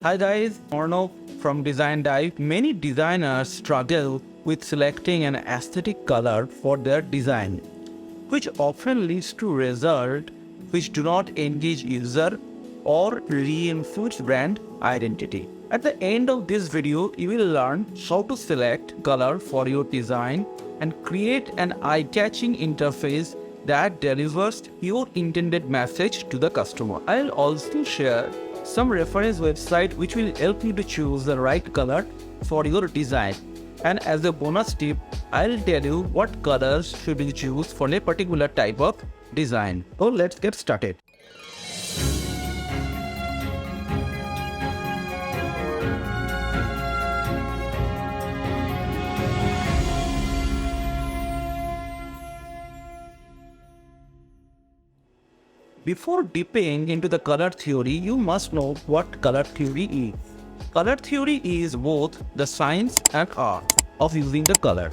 Hi guys, Arnav from Design Dive. Many designers struggle with selecting an aesthetic color for their design, which often leads to results which do not engage user or reinforce brand identity. At the end of this video, you will learn how to select color for your design and create an eye-catching interface that delivers your intended message to the customer. I'll also share some reference website which will help you to choose the right color for your design. And as a bonus tip, I'll tell you what colors should you choose for a particular type of design. So let's get started. Before dipping into the color theory, you must know what color theory is. Color theory is both the science and art of using the color.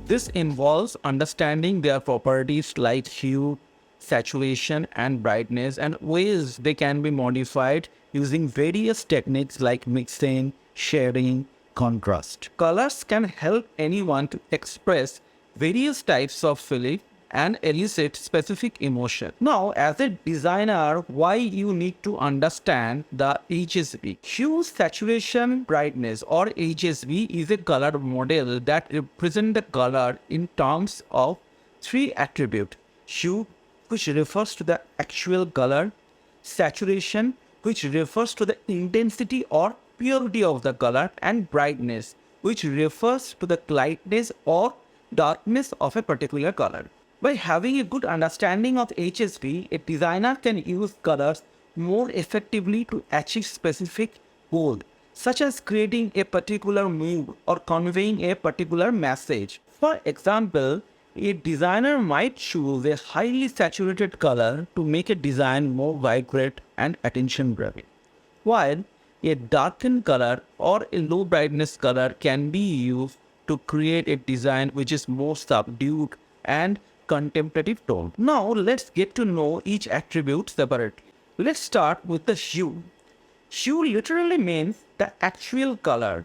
This involves understanding their properties like hue, saturation, and brightness, and ways they can be modified using various techniques like mixing, shading, contrast. Colors can help anyone to express various types of feeling and elicit specific emotion. Now, as a designer, why you need to understand the HSB? Hue, saturation, brightness, or HSB is a color model that represents the color in terms of three attributes. Hue, which refers to the actual color. Saturation, which refers to the intensity or purity of the color. And brightness, which refers to the lightness or darkness of a particular color. By having a good understanding of HSB, a designer can use colors more effectively to achieve specific goals, such as creating a particular mood or conveying a particular message. For example, a designer might choose a highly saturated color to make a design more vibrant and attention-grabbing, while a darkened color or a low brightness color can be used to create a design which is more subdued and contemplative tone. Now let's get to know each attribute separately. Let's start with the hue. Hue literally means the actual color,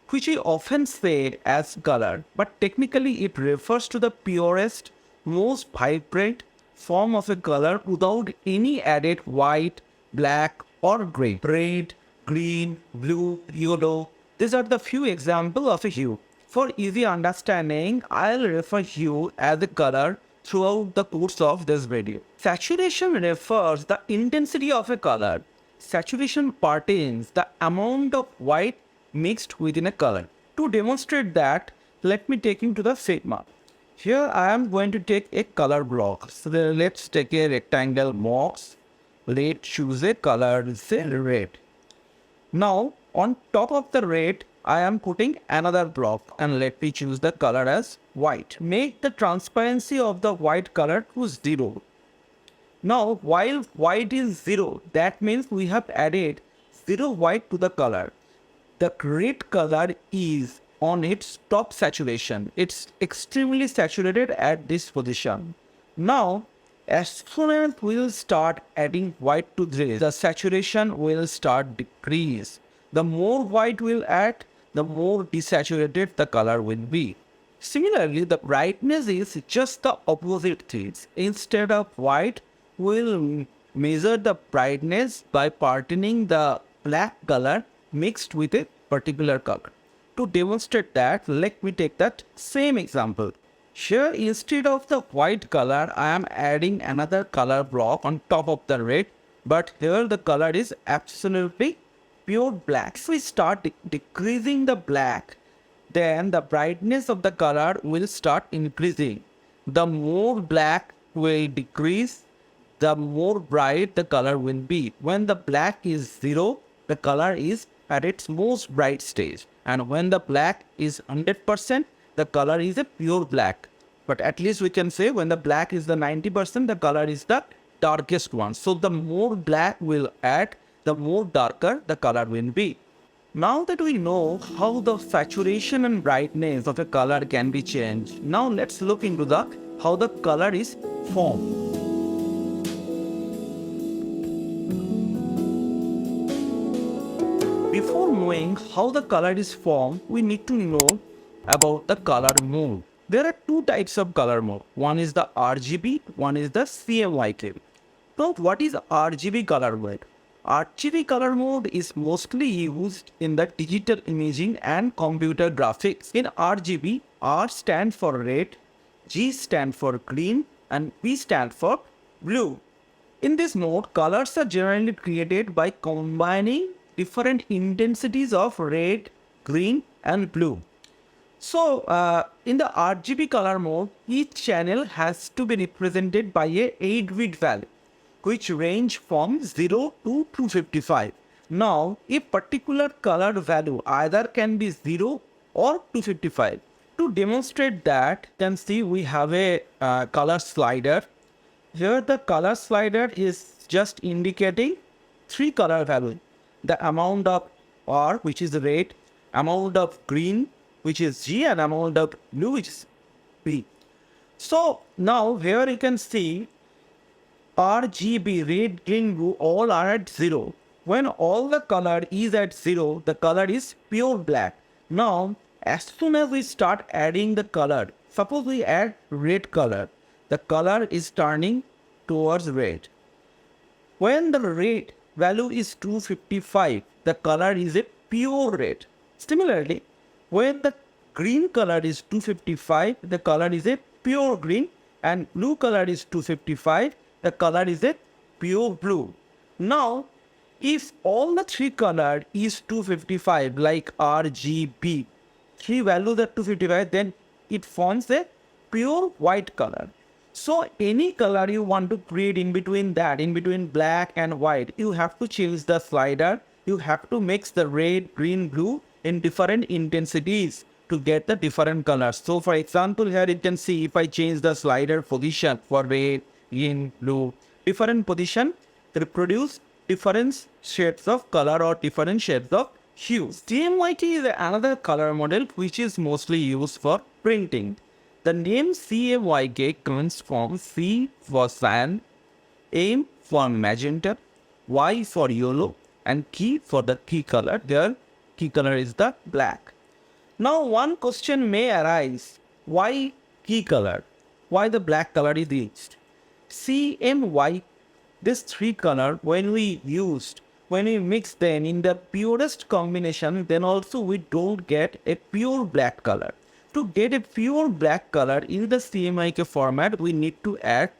which we often say as color, but technically it refers to the purest, most vibrant form of a color without any added white, black, or gray. Red, green, blue, yellow. These are the few examples of a hue. For easy understanding, I'll refer hue as a color throughout the course of this video. Saturation refers the intensity of a color. Saturation pertains the amount of white mixed within a color. To demonstrate that, let me take you to the Figma. Here I am going to take a color block. So let's take a rectangle box. Let's choose a color, say red. Now on top of the red, I am putting another block and let me choose the color as white. Make the transparency of the white color to 0. Now while white is 0, that means we have added 0 white to the color. The red color is on its top saturation. It's extremely saturated at this position. Now as soon as we will start adding white to this, the saturation will start decrease. The more white we'll add, the more desaturated the color will be. Similarly, the brightness is just the opposite things. Instead of white, we'll measure the brightness by parting the black color mixed with a particular color. To demonstrate that, let me take that same example. Here, instead of the white color, I am adding another color block on top of the red, but here the color is absolutely pure black. If we start decreasing the black, then the brightness of the color will start increasing. The more black will decrease, the more bright the color will be. When the black is 0, the color is at its most bright stage. And when the black is 100%, the color is a pure black. But at least we can say when the black is the 90%, the color is the darkest one. So the more black we'll add, the more darker the color will be. Now that we know how the saturation and brightness of a color can be changed, now let's look into how the color is formed. before knowing how the color is formed, we need to know about the color mode. There are two types of color mode. One is the RGB, one is the CMYK. So what is RGB color mode? RGB color mode is mostly used in the digital imaging and computer graphics. In RGB, R stands for red, G stands for green, and B stands for blue. In this mode, colors are generally created by combining different intensities of red, green, and blue. So, in the RGB color mode, each channel has to be represented by a 8-bit value, which range from 0 to 255. Now, a particular color value either can be 0 or 255. To demonstrate that, you can see we have a color slider. Here the color slider is just indicating three color values. The amount of R, which is red, amount of green, which is G, and amount of blue, which is B. So now here you can see RGB, red, green, blue, all are at 0. When all the color is at 0, the color is pure black. Now, as soon as we start adding the color, suppose we add red color, the color is turning towards red. When the red value is 255, the color is a pure red. Similarly, when the green color is 255, the color is a pure green, and blue color is 255, the color is a pure blue. Now, if all the three color is 255, like RGB, three values are 255, then it forms a pure white color. So any color you want to create in between that, in between black and white, you have to change the slider. You have to mix the red, green, blue in different intensities to get the different colors. So for example, here you can see if I change the slider position for red, green, blue, different position reproduce different shades of color or different shades of hues. CMYK is another color model which is mostly used for printing. The name CMYK comes from C for cyan, M for magenta, Y for yellow, and K for the key color. Their key color is the black. Now one question may arise, why key color? Why the black color is used? CMY, this three color, when we mix them in the purest combination, then also we don't get a pure black color. To get a pure black color in the CMYK format, we need to add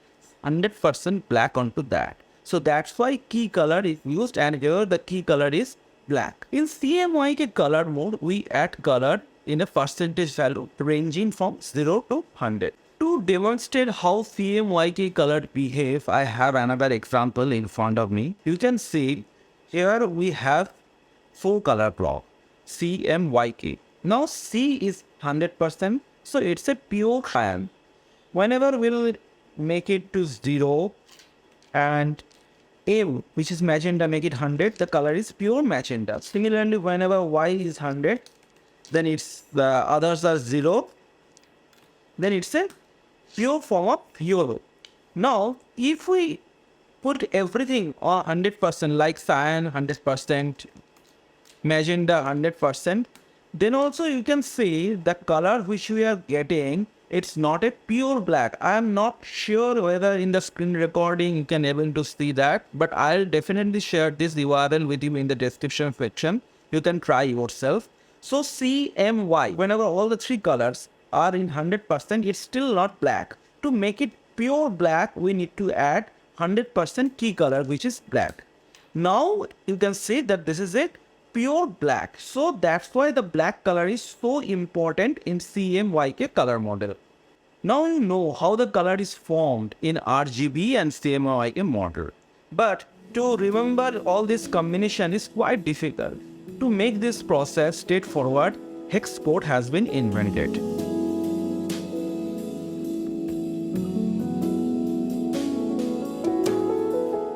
100% black onto that. So that's why key color is used, and here the key color is black. In CMYK color mode, we add color in a percentage value ranging from 0 to 100. To demonstrate how CMYK color behave, I have another example in front of me. You can see here we have 4 color block CMYK. Now C is 100%, so it's a pure cyan. Whenever we'll make it to 0 and M, which is magenta, make it 100, the color is pure magenta. Similarly, whenever Y is 100, then it's the others are 0, then it's a pure form of yellow. Now, if we put everything on 100%, like cyan 100%, magenta 100%, then also you can see the color which we are getting, it's not a pure black. I am not sure whether in the screen recording you can able to see that, but I'll definitely share this URL with you in the description section. You can try yourself. So CMY, whenever all the three colors are in 100%, it's still not black. To make it pure black, we need to add 100% key color, which is black. Now you can see that this is it, pure black. So that's why the black color is so important in CMYK color model. Now you know how the color is formed in RGB and CMYK model. But to remember all this combination is quite difficult. To make this process straightforward, HEX code has been invented.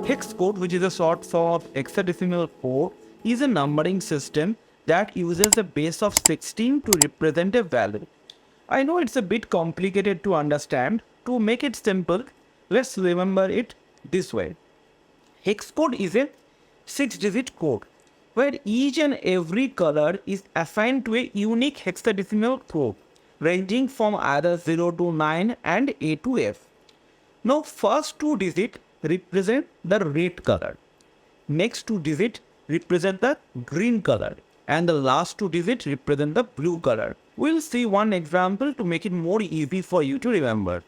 HEX code, which is a short form of hexadecimal code, is a numbering system that uses a base of 16 to represent a value. I know it's a bit complicated to understand. To make it simple, let's remember it this way. HEX code is a 6-digit code. where each and every color is assigned to a unique hexadecimal code ranging from either 0 to 9 and A to F. Now first two digits represent the red color. Next two digits represent the green color. And the last two digits represent the blue color. We'll see one example to make it more easy for you to remember.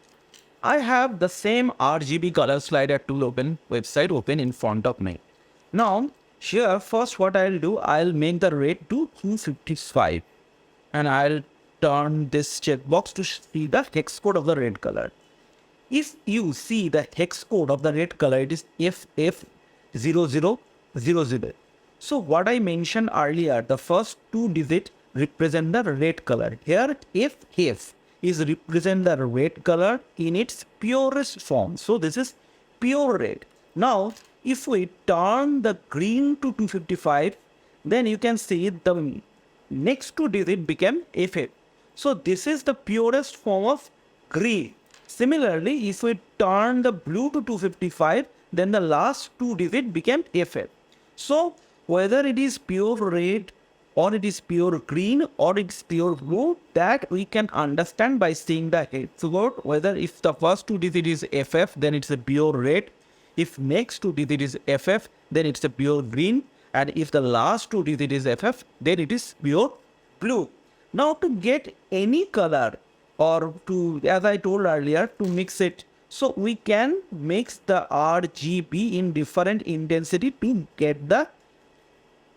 I have the same RGB color slider tool website open in front of me. Now, here first what I'll do, I'll make the red to 255. And I'll turn this checkbox to see the hex code of the red color. If you see the hex code of the red color, it is FF0000. So what I mentioned earlier, the first two digits represent the red color. Here FF is represent the red color in its purest form. So this is pure red. Now if we turn the green to 255, then you can see the next two digits became FF. So this is the purest form of green. Similarly, if we turn the blue to 255, then the last two digits became FF. So whether it is pure red or it is pure green or it's pure blue, that we can understand by seeing the hex code. Whether if the first two digits is FF, then it's a pure red. If next two digits is FF, then it's a pure green. And if the last two digits is FF, then it is pure blue. Now to get any color, or to, as I told earlier, to mix it, so we can mix the RGB in different intensity to get the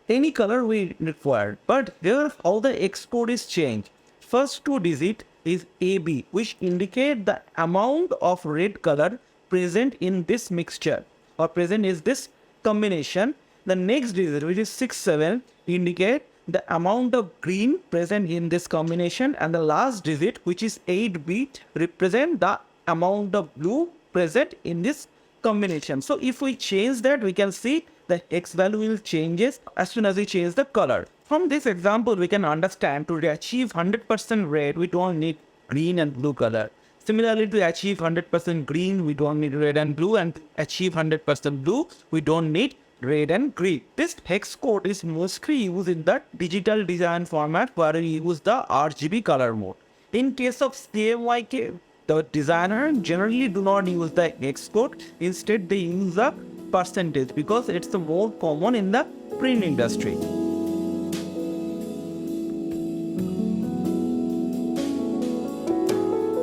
any color we require. But here how the hex code is changed. First two digit is AB, which indicate the amount of red color present in this mixture or present is this combination. The next digit, which is 67, indicate the amount of green present in this combination, and the last digit, which is 8-bit, represent the amount of blue present in this combination. So if we change that, we can see the X value will changes as soon as we change the color. From this example, we can understand to achieve 100% red, we don't need green and blue color. Similarly, to achieve 100% green, we don't need red and blue, and to achieve 100% blue, we don't need red and green. This hex code is mostly used in the digital design format where we use the RGB color mode. In case of CMYK, the designer generally do not use the hex code. Instead, they use the percentage because it's the more common in the print industry.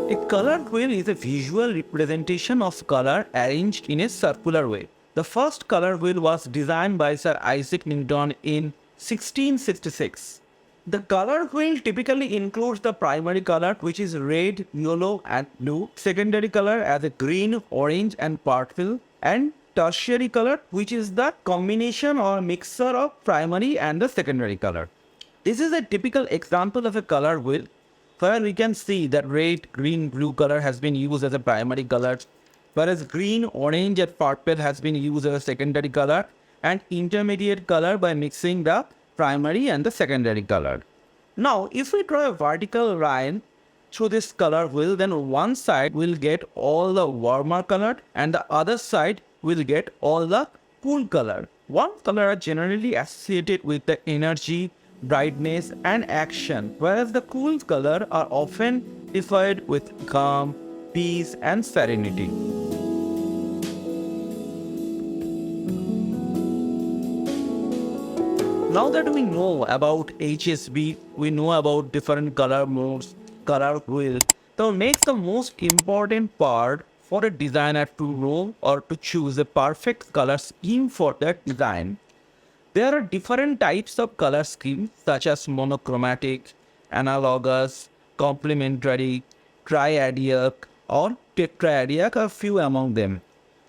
A color wheel is a visual representation of color arranged in a circular way. The first color wheel was designed by Sir Isaac Newton in 1666. The color wheel typically includes the primary color, which is red, yellow and blue, secondary color as a green, orange and purple, and tertiary color, which is the combination or mixture of primary and the secondary color. This is a typical example of a color wheel where we can see that red, green, blue color has been used as a primary color, whereas green, orange and purple has been used as a secondary color, and intermediate color by mixing the primary and the secondary color. Now, if we draw a vertical line through this color wheel, then one side will get all the warmer color and the other side will get all the cool color. One color are generally associated with the energy, brightness and action, whereas the cool color are often defined with calm, peace and serenity. Now that we know about HSB, we know about different color modes, color wheels. So next, the most important part for a designer to know or to choose a perfect color scheme for that design. There are different types of color schemes such as monochromatic, analogous, complementary, triadic or tetradic, a few among them.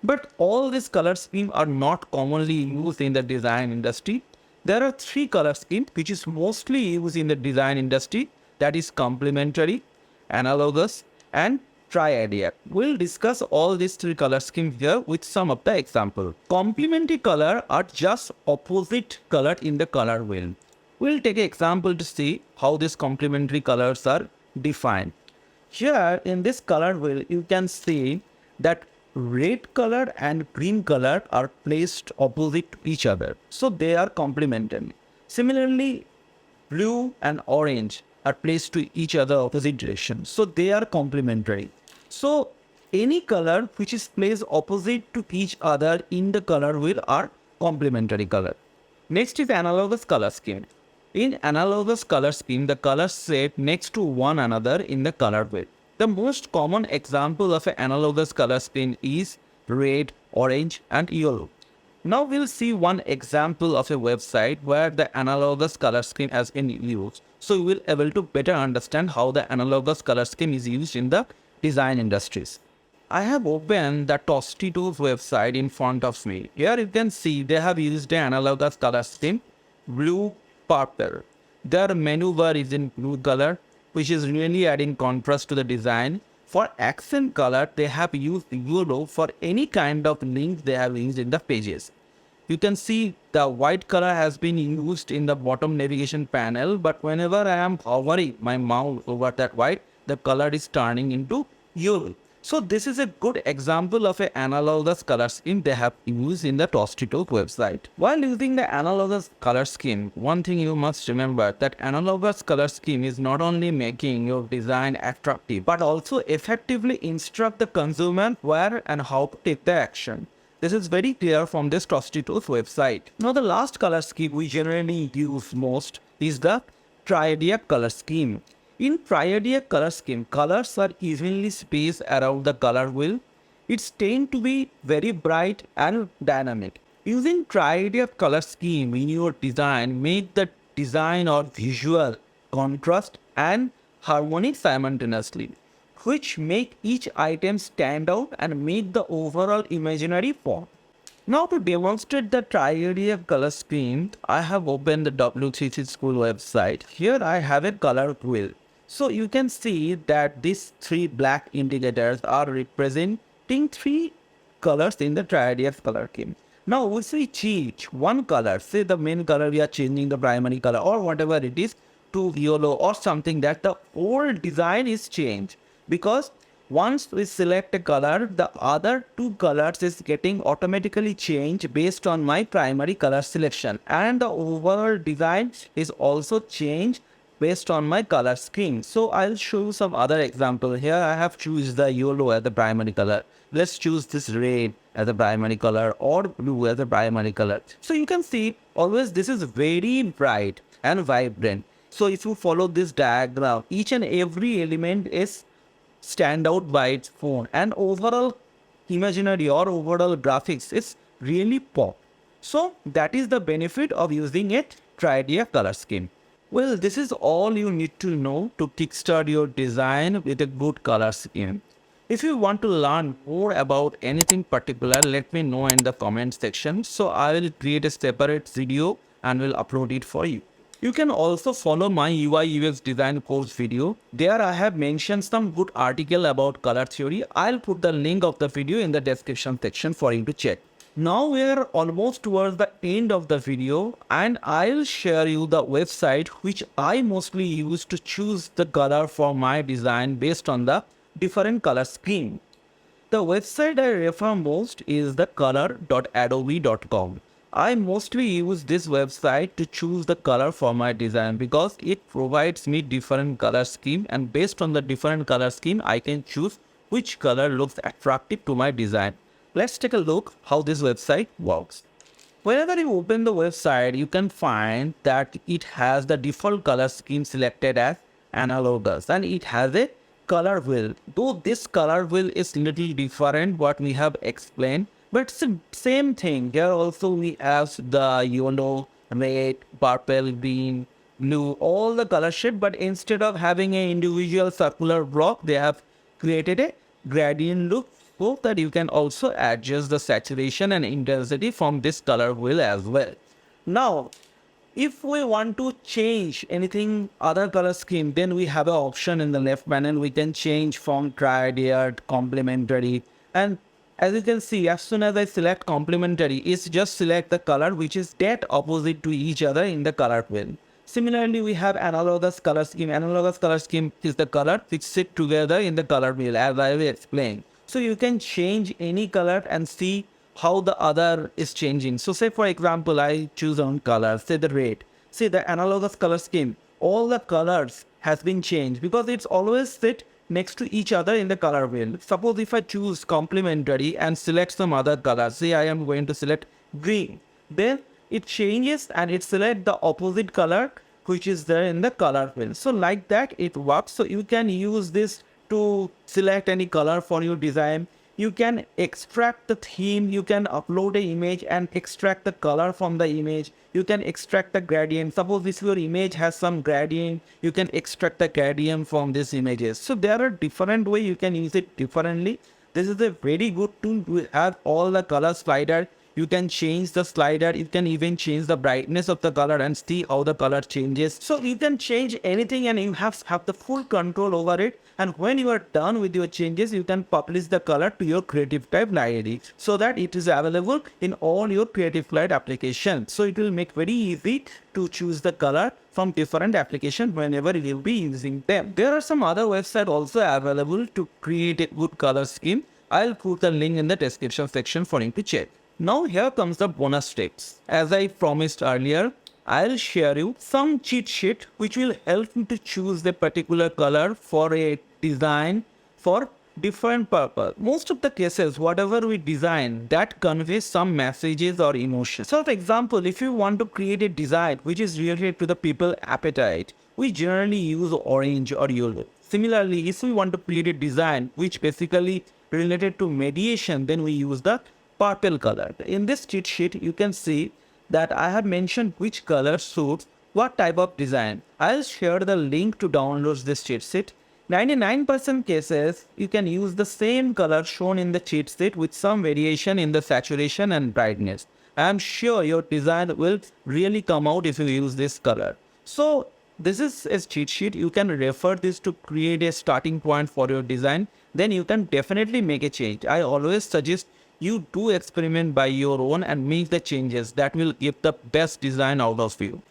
But all these color schemes are not commonly used in the design industry. There are three color schemes which is mostly used in the design industry, that is complementary, analogous and triadic. We'll discuss all these three color schemes here with some of the examples. Complementary color are just opposite color in the color wheel. We'll take an example to see how these complementary colors are defined. Here in this color wheel, you can see that red color and green color are placed opposite to each other, so they are complementary. Similarly, blue and orange are placed to each other opposite direction, so they are complementary. So any color which is placed opposite to each other in the color wheel are complementary color. Next is analogous color scheme. In analogous color scheme, the colors set next to one another in the color wheel. The most common example of an analogous color scheme is red, orange, and yellow. Now we'll see one example of a website where the analogous color scheme has been used. So you will able to better understand how the analogous color scheme is used in the design industries. I have opened the Tostitos website in front of me. Here you can see they have used the analogous color scheme, blue, purple. Their menu bar is in blue color, which is really adding contrast to the design. For accent color, they have used yellow for any kind of links they have used in the pages. You can see the white color has been used in the bottom navigation panel, but whenever I am hovering my mouse over that white, the color is turning into yellow. So this is a good example of an analogous color scheme they have used in the Tostitos website. While using the analogous color scheme, one thing you must remember that analogous color scheme is not only making your design attractive, but also effectively instruct the consumer where and how to take the action. This is very clear from this Tostitos website. Now the last color scheme we generally use most is the Triadic color scheme. In Triadic color scheme, colors are evenly spaced around the color wheel. It's tend to be very bright and dynamic. Using Triadic color scheme in your design make the design or visual contrast and harmonic simultaneously, which make each item stand out and make the overall imaginary form. Now to demonstrate the Triadic color scheme, I have opened the W3C school website. Here I have a color wheel. So you can see that these three black indicators are representing three colors in the Triadic color scheme. Now if we change one color, say the main color we are changing the primary color or whatever it is to yellow or something, that the whole design is changed, because once we select a color, the other two colors is getting automatically changed based on my primary color selection, and the overall design is also changed based on my color scheme. So I'll show you some other example. Here I have choose the yellow as the primary color. Let's choose this red as a primary color or blue as a primary color. So you can see always this is very bright and vibrant. So if you follow this diagram, each and every element is stand out by its own, and overall imaginary or overall graphics is really pop. So that is the benefit of using a Triadic color scheme. Well, this is all you need to know to kickstart your design with a good color scheme. If you want to learn more about anything particular, let me know in the comment section. So I will create a separate video and will upload it for you. You can also follow my UI UX design course video. There I have mentioned some good article about color theory. I'll put the link of the video in the description section for you to check. Now we are almost towards the end of the video, and I'll share you the website which I mostly use to choose the color for my design based on the different color scheme. The website I refer most is the color.adobe.com. I mostly use this website to choose the color for my design because it provides me different color scheme, and based on the different color scheme I can choose which color looks attractive to my design. Let's take a look how this website works. Whenever you open the website, you can find that it has the default color scheme selected as Analogous, and it has a color wheel. Though this color wheel is little different what we have explained, but it's the same thing. Here also we have the yellow, red, purple, green, blue, all the color shade, but instead of having an individual circular block, they have created a gradient look so that you can also adjust the saturation and intensity from this color wheel as well. Now, if we want to change anything other color scheme, then we have an option in the left panel. We can change from Triadic, Complementary, and as you can see, as soon as I select Complementary, it's just select the color which is dead opposite to each other in the color wheel. Similarly, we have Analogous color scheme. Analogous color scheme is the color which sit together in the color wheel, as I will explain. So you can change any color and see how the other is changing. So say for example, I choose on color, say the red. See the analogous color scheme, all the colors has been changed because it's always sit next to each other in the color wheel. Suppose if I choose complementary and select some other color, say I am going to select green, then it changes and it select the opposite color which is there in the color wheel. So like that it works. So you can use this to select any color for your design. You can extract the theme, you can upload an image and extract the color from the image. You can extract the gradient. Suppose if your image has some gradient, you can extract the gradient from these images. So there are different ways you can use it differently. This is a very good tool to have all the color slider. You can change the slider, you can even change the brightness of the color and see how the color changes. So you can change anything and you have the full control over it. And when you are done with your changes, you can publish the color to your Creative Type library so that it is available in all your Creative Cloud applications. So it will make very easy to choose the color from different applications whenever you will be using them. There are some other websites also available to create a good color scheme. I'll put the link in the description section for you to check. Now here comes the bonus tips. As I promised earlier, I'll share you some cheat sheet which will help you to choose the particular color for a design for different purpose. Most of the cases, whatever we design, that conveys some messages or emotions. So for example, if you want to create a design which is related to the people appetite, we generally use orange or yellow. Similarly, if we want to create a design which basically related to mediation, then we use the purple color. In this cheat sheet, you can see that I have mentioned which color suits what type of design. I'll share the link to download this cheat sheet. 99% cases, you can use the same color shown in the cheat sheet with some variation in the saturation and brightness. I am sure your design will really come out if you use this color. So this is a cheat sheet. You can refer this to create a starting point for your design. Then you can definitely make a change. I always suggest you do experiment by your own and make the changes that will give the best design out of you.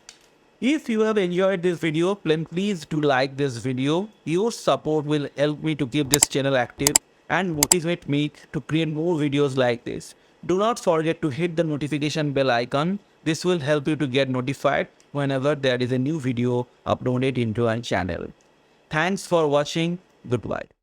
If you have enjoyed this video, then please do like this video. Your support will help me to keep this channel active and motivate me to create more videos like this. Do not forget to hit the notification bell icon. This will help you to get notified whenever there is a new video uploaded into our channel. Thanks for watching. Goodbye.